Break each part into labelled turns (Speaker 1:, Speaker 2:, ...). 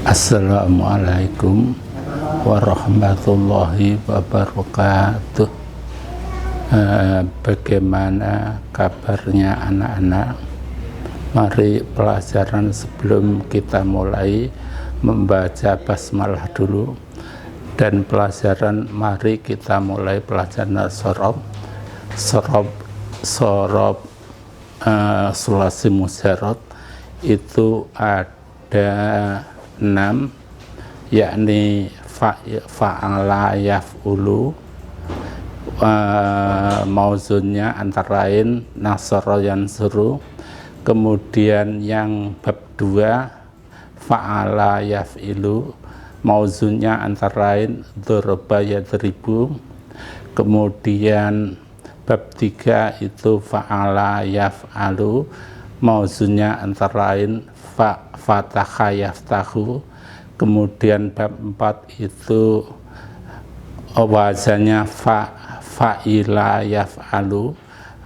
Speaker 1: Assalamualaikum warahmatullahi wabarakatuh. Bagaimana kabarnya anak-anak? Mari pelajaran sebelum kita mulai membaca basmalah dulu. Dan pelajaran mari kita mulai pelajaran sorob sulasi mujarrad itu ada 6, yakni fa'ala yaf'ulu, mauzunnya antara lain nasara yansuru. Kemudian yang bab 2 fa'ala yaf'ilu, mauzunnya antara lain dzaraba yadribu. Kemudian bab 3 itu fa'ala yaf'alu, mauzunnya antara lain fataha yaftahu. Kemudian bab 4 itu wazannya fa'ila yaf'alu,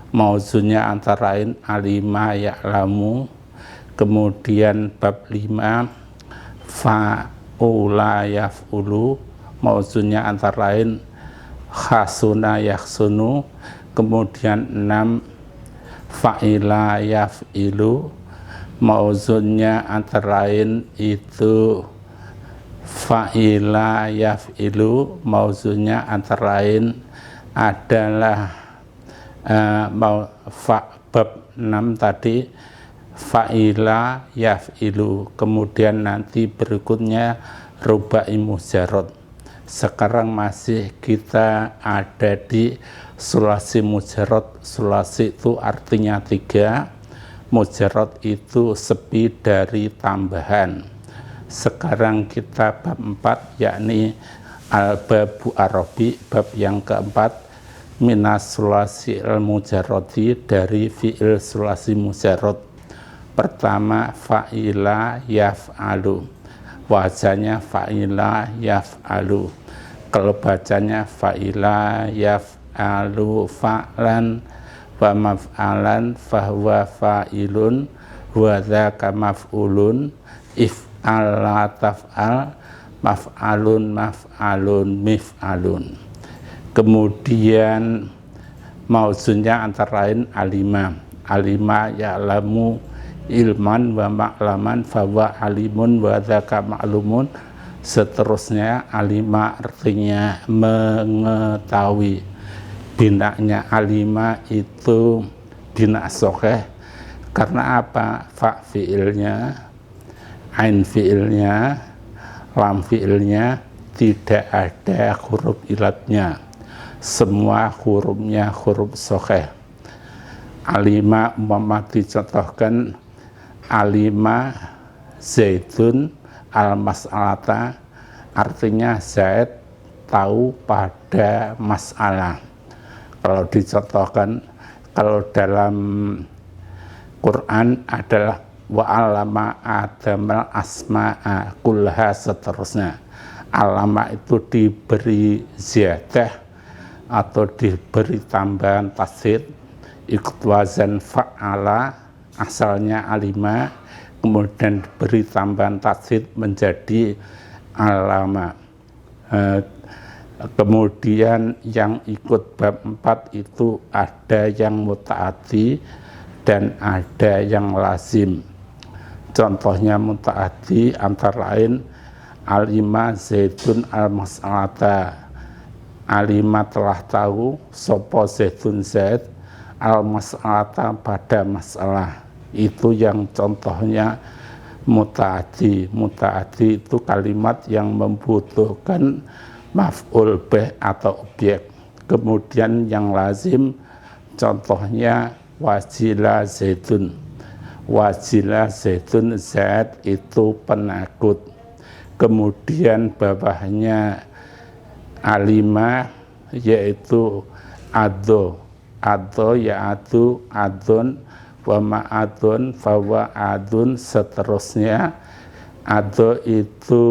Speaker 1: mauzunnya antara lain alima ya'lamu. Kemudian bab 5 fa'ula yaf'ulu, mauzunnya antara lain khasuna yakhsunu. Kemudian 6 fa'ila yaf'ilu, mauzunnya antara lain itu fa'ila yaf'ilu, mauzunnya antara lain adalah bab 6 tadi fa'ila yaf'ilu. Kemudian nanti berikutnya rubai mujarrad. Sekarang masih kita ada di sulasi mujarrad. Sulasi itu artinya 3, mujarrad itu sepi dari tambahan. Sekarang kita bab 4, yakni al-babu arabi, bab yang keempat, minas sulasi al-mujarradi, dari fi'il sulasi mujarrad. Pertama fa'ila yaf'alu, wazannya fa'ila yaf'alu. Kalau bacanya fa'ila yaf'alu fa'lan wa maf'alan fahuwa fa'ilun wa dzaka maf'ulun if'ala taf'al maf'alun maf'alun mif'alun. Kemudian mauzunnya antara lain alima ya'lamu ilman wa ma'laman fahuwa alimun wa dzaka ma'lumun. Seterusnya alima artinya mengetahui. Binaknya alima itu binak sokeh. Karena apa? Fa fi'ilnya, ain fi'ilnya, lam fi'ilnya tidak ada huruf ilatnya. Semua hurufnya huruf sokeh. Alima umpama dicontohkan alima zaidun al-mas'alata, artinya Zaid tahu pada masalah. Kalau dicontohkan, kalau dalam Quran adalah wa'alama adamal asma'a kullaha, seterusnya. Alama itu diberi ziyadah atau diberi tambahan tasdid, ikut wazan fa'ala, asalnya alima, kemudian diberi tambahan tasdid menjadi alama. Kemudian yang ikut bab 4 itu ada yang muta'addi dan ada yang lazim. Contohnya muta'addi antara lain alima zaidun al-mas'alata, alima telah tahu sopo zaidun zaid al-mas'alata pada masalah. Itu yang contohnya muta'addi. Muta'addi itu kalimat yang membutuhkan maf'ul bih atau objek. Kemudian yang lazim contohnya wajila zaidun. Wajila zaidun, zaid itu penakut. Kemudian bawahnya alima yaitu ado. Ado ya'adu adun wa ma'adun fawa adun, seterusnya. Ado itu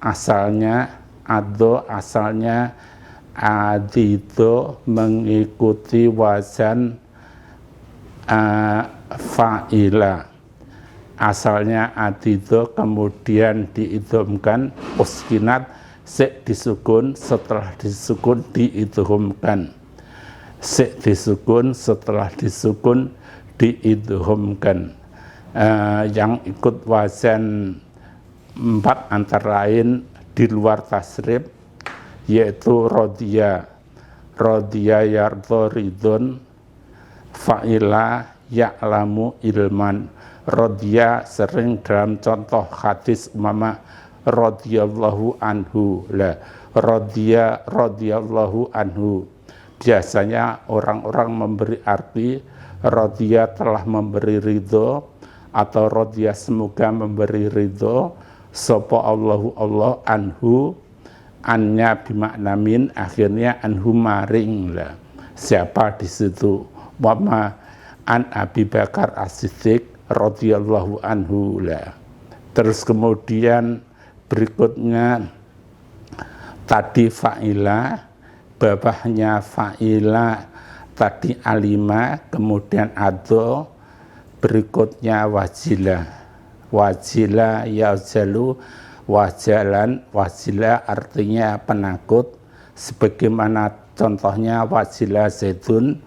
Speaker 1: asalnya adido, mengikuti wazan fa'ila. asalnya adido kemudian diidhamkan uskinat sik disukun setelah disukun diidhamkan sik disukun setelah disukun diidhamkan. Yang ikut wazan 4 antara lain di luar tasrif yaitu rodiya yardo ridon fa'ila ya'lamu ilman. Rodiya sering dalam contoh hadis mama radhiyallahu anhu lah. Rodiya radhiyallahu anhu biasanya orang-orang memberi arti rodiya telah memberi ridho atau rodiya semoga memberi ridho sapa Allahu Allah anhu annya bimakna min akhirnya anhu maring lah. Siapa di situ? Mama an Abi Bakar As-Siddiq radhiyallahu anhu lah. Terus kemudian berikutnya tadi fa'ila, bawahnya fa'ila tadi alima, kemudian ado, berikutnya wajila yazalu wajalan, wajila artinya penakut sebagaimana contohnya wajila zaidun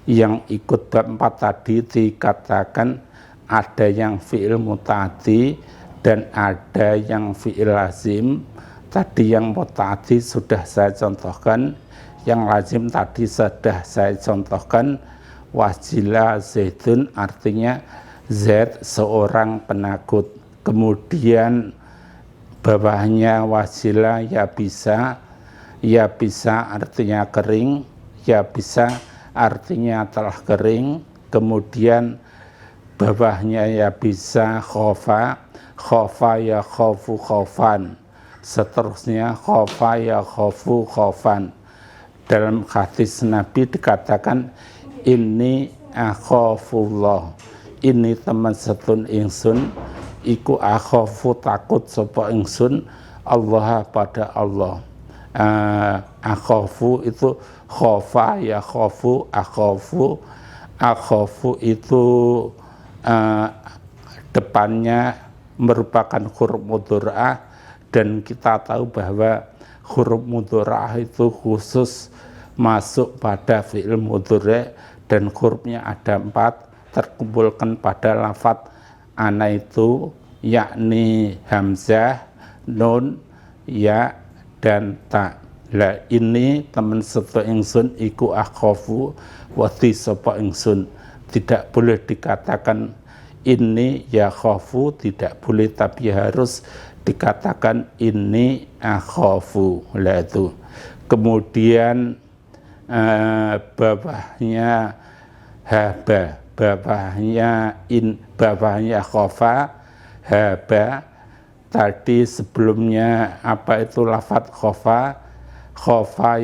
Speaker 1: yang ikut bab 4 tadi dikatakan ada yang fi'il muta'addi dan ada yang fi'il lazim. Tadi yang muta'addi sudah saya contohkan, yang lazim tadi sudah saya contohkan. Wajila zaidun artinya Zaid seorang penakut. Kemudian bawahnya wajila ya bisa artinya kering, ya bisa artinya telah kering. Kemudian bawahnya ya bisa khofa ya khofu khofan, seterusnya khofa ya khofu khofan. Dalam hadis Nabi dikatakan ini akhafullah, ini teman setun ingsun iku akhafu takut sapa ingsun Allah pada Allah. Akhafu itu khofa ya khofu akhafu itu depannya merupakan huruf mudhora'ah dan kita tahu bahwa huruf mudhora'ah itu khusus masuk pada fi'il mudhari' dan hurufnya ada 4 terkumpulkan pada lafadz ana itu yakni hamzah, nun, ya dan ta. Lah ini teman seto ingsun iku akhafu wati sapa ingsun. Tidak boleh dikatakan ini ya khafu, tidak boleh, tapi harus dikatakan ini akhafu. Lah itu. Kemudian bawahnya haba, bawahnya khafa, haba. Tadi sebelumnya apa itu lafadz khofa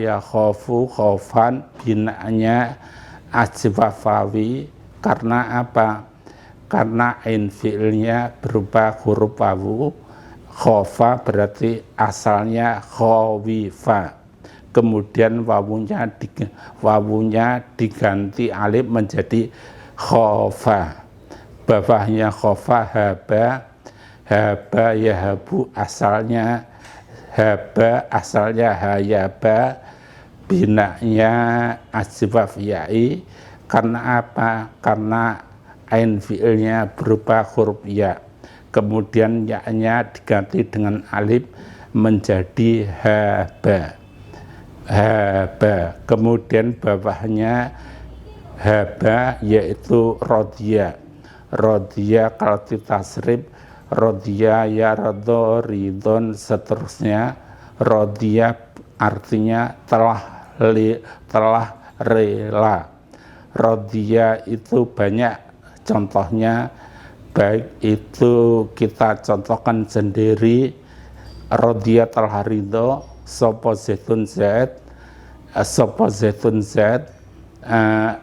Speaker 1: ya khofu khofan, binanya ajwafawi. Karena apa? Karena ain fi'ilnya berupa huruf wawu. Khofa berarti asalnya khawifa, kemudian wawunya diganti alif menjadi khofa. Bawahnya khofa haba yahabu, asalnya haba, asalnya hayaba, binanya asbaf ya'i. Karena apa? Karena ain fi'ilnya berupa huruf ya, kemudian ya-nya diganti dengan alif menjadi haba. Kemudian bawahnya haba yaitu rodiya kalau ditasrif rodiya ya radho ridon, seterusnya rodiya artinya telah rela. Rodiya itu banyak contohnya, baik itu kita contohkan sendiri. Rodiya telah ridho sapa zaitun zaid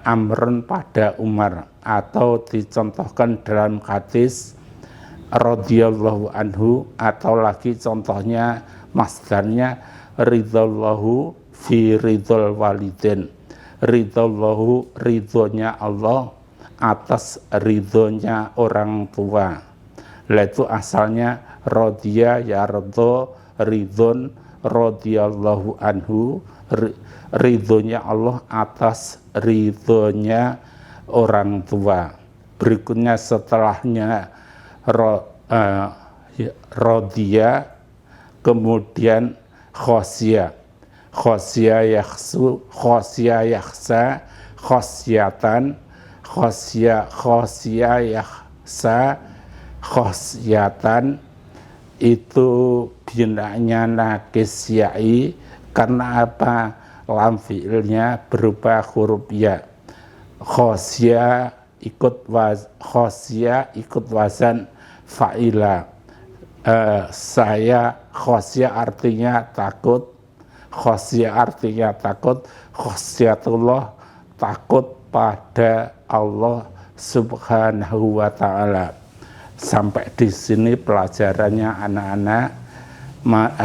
Speaker 1: amrun pada Umar, atau dicontohkan dalam hadis radhiyallahu anhu, atau lagi contohnya masdarnya ridallahu fi ridol walidin, ridallahu ridhonya Allah atas ridhonya orang tua. Itu asalnya rodiya yardo ridhon radhiyallahu anhu, ridhonya Allah atas ridhonya orang tua. Berikutnya setelahnya rodiya, kemudian khosya yakhsu, khosya yakhsa, khosyatan, khosya yakhsa, khosyatan. Itu binanya nakis ya'i, karena apa? Lam fi'ilnya berupa huruf ya. Khosya ikut wazan fa'ila. Saya khosya artinya takut, khosya artinya takut, khosyatullah takut pada Allah subhanahu wa ta'ala. Sampai di sini pelajarannya anak-anak.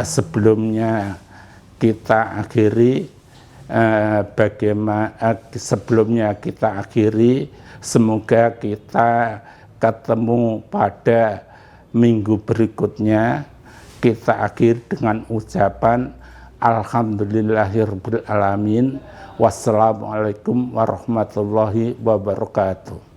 Speaker 1: Sebelumnya kita akhiri, sebelumnya kita akhiri, semoga kita ketemu pada minggu berikutnya. Kita akhiri dengan ucapan alhamdulillahirabbil alamin. Wassalamualaikum warahmatullahi wabarakatuh.